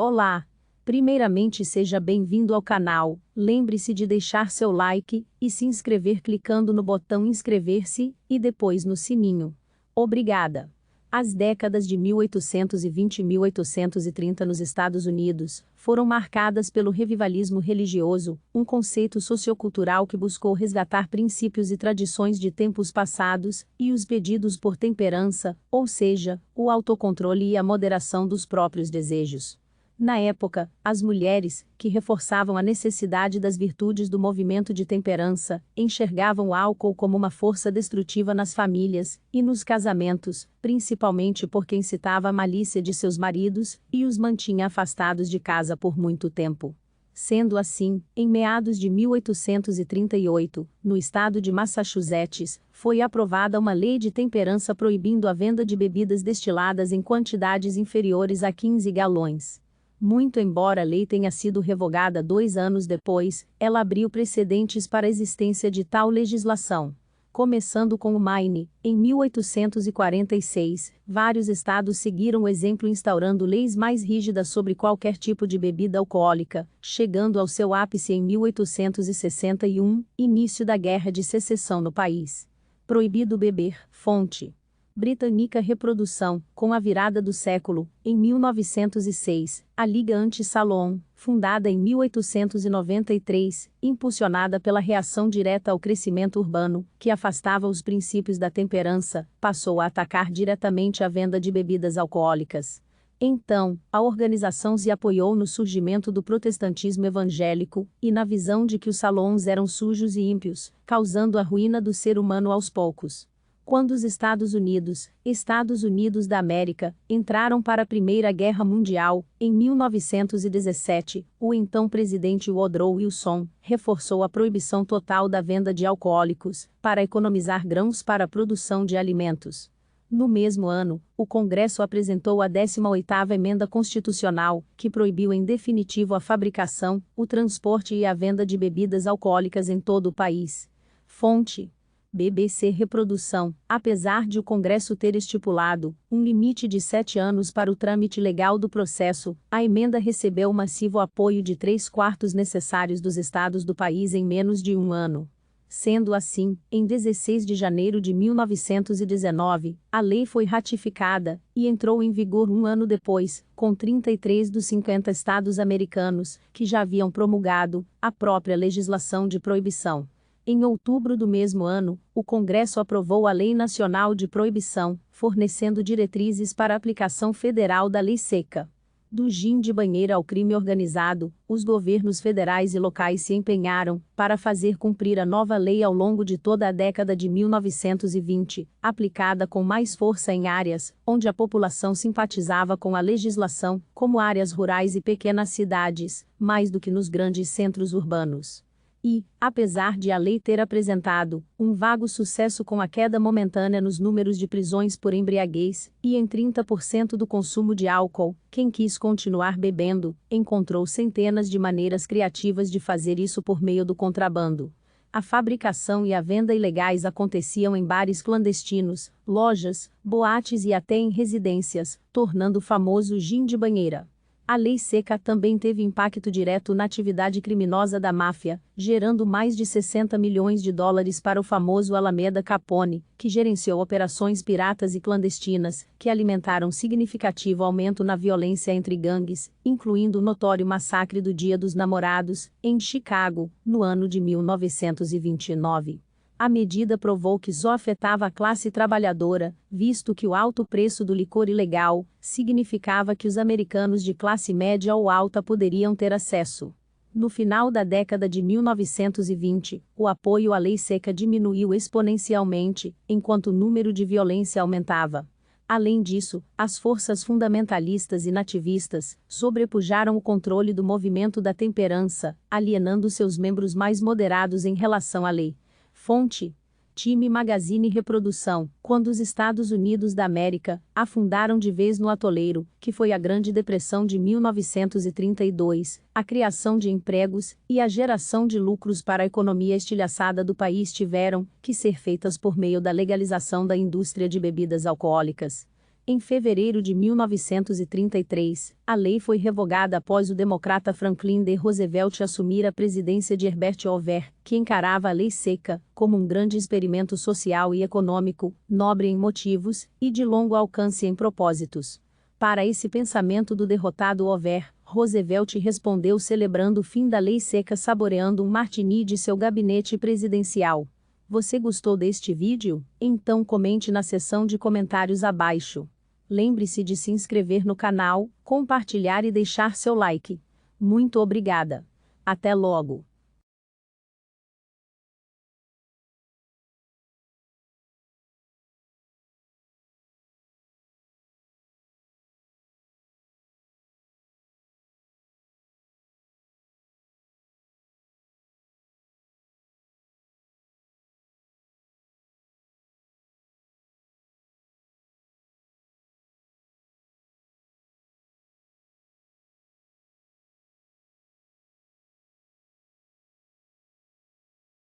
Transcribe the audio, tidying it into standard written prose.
Olá! Primeiramente seja bem-vindo ao canal, lembre-se de deixar seu like e se inscrever clicando no botão inscrever-se e depois no sininho. Obrigada! As décadas de 1820 e 1830 nos Estados Unidos foram marcadas pelo revivalismo religioso, um conceito sociocultural que buscou resgatar princípios e tradições de tempos passados e os pedidos por temperança, ou seja, o autocontrole e a moderação dos próprios desejos. Na época, as mulheres, que reforçavam a necessidade das virtudes do movimento de temperança, enxergavam o álcool como uma força destrutiva nas famílias e nos casamentos, principalmente porque incitava a malícia de seus maridos e os mantinha afastados de casa por muito tempo. Sendo assim, em meados de 1838, no estado de Massachusetts, foi aprovada uma lei de temperança proibindo a venda de bebidas destiladas em quantidades inferiores a 15 galões. Muito embora a lei tenha sido revogada 2 anos depois, ela abriu precedentes para a existência de tal legislação. Começando com o Maine, em 1846, vários estados seguiram o exemplo instaurando leis mais rígidas sobre qualquer tipo de bebida alcoólica, chegando ao seu ápice em 1861, início da Guerra de Secessão no país. Proibido beber, fonte britânica Reprodução, com a virada do século, em 1906, a Liga Anti-Salon, fundada em 1893, impulsionada pela reação direta ao crescimento urbano, que afastava os princípios da temperança, passou a atacar diretamente a venda de bebidas alcoólicas. Então, a organização se apoiou no surgimento do protestantismo evangélico, e na visão de que os salões eram sujos e ímpios, causando a ruína do ser humano aos poucos. Quando os Estados Unidos da América, entraram para a Primeira Guerra Mundial, em 1917, o então presidente Woodrow Wilson reforçou a proibição total da venda de alcoólicos, para economizar grãos para a produção de alimentos. No mesmo ano, o Congresso apresentou a 18ª Emenda Constitucional, que proibiu em definitivo a fabricação, o transporte e a venda de bebidas alcoólicas em todo o país. Fonte BBC Reprodução. Apesar de o Congresso ter estipulado um limite de 7 anos para o trâmite legal do processo, a emenda recebeu o massivo apoio de 3/4 necessários dos estados do país em menos de um ano. Sendo assim, em 16 de janeiro de 1919, a lei foi ratificada e entrou em vigor um ano depois, com 33 dos 50 estados americanos, que já haviam promulgado a própria legislação de proibição. Em outubro do mesmo ano, o Congresso aprovou a Lei Nacional de Proibição, fornecendo diretrizes para a aplicação federal da Lei Seca. Do gin de banheira ao crime organizado, os governos federais e locais se empenharam para fazer cumprir a nova lei ao longo de toda a década de 1920, aplicada com mais força em áreas onde a população simpatizava com a legislação, como áreas rurais e pequenas cidades, mais do que nos grandes centros urbanos. E, apesar de a lei ter apresentado um vago sucesso com a queda momentânea nos números de prisões por embriaguez e em 30% do consumo de álcool, quem quis continuar bebendo, encontrou centenas de maneiras criativas de fazer isso por meio do contrabando. A fabricação e a venda ilegais aconteciam em bares clandestinos, lojas, boates e até em residências, tornando o famoso gin de banheira. A lei seca também teve impacto direto na atividade criminosa da máfia, gerando mais de 60 milhões de dólares para o famoso Alameda Capone, que gerenciou operações piratas e clandestinas, que alimentaram significativo aumento na violência entre gangues, incluindo o notório massacre do Dia dos Namorados, em Chicago, no ano de 1929. A medida provou que só afetava a classe trabalhadora, visto que o alto preço do licor ilegal significava que os americanos de classe média ou alta poderiam ter acesso. No final da década de 1920, o apoio à lei seca diminuiu exponencialmente, enquanto o número de violência aumentava. Além disso, as forças fundamentalistas e nativistas sobrepujaram o controle do movimento da temperança, alienando seus membros mais moderados em relação à lei. Fonte Time Magazine Reprodução. Quando os Estados Unidos da América afundaram de vez no atoleiro, que foi a Grande Depressão de 1932, a criação de empregos e a geração de lucros para a economia estilhaçada do país tiveram que ser feitas por meio da legalização da indústria de bebidas alcoólicas. Em fevereiro de 1933, a lei foi revogada após o democrata Franklin D. Roosevelt assumir a presidência de Herbert Hoover, que encarava a lei seca como um grande experimento social e econômico, nobre em motivos e de longo alcance em propósitos. Para esse pensamento do derrotado Hoover, Roosevelt respondeu celebrando o fim da lei seca saboreando um martini de seu gabinete presidencial. Você gostou deste vídeo? Então comente na seção de comentários abaixo. Lembre-se de se inscrever no canal, compartilhar e deixar seu like. Muito obrigada. Até logo!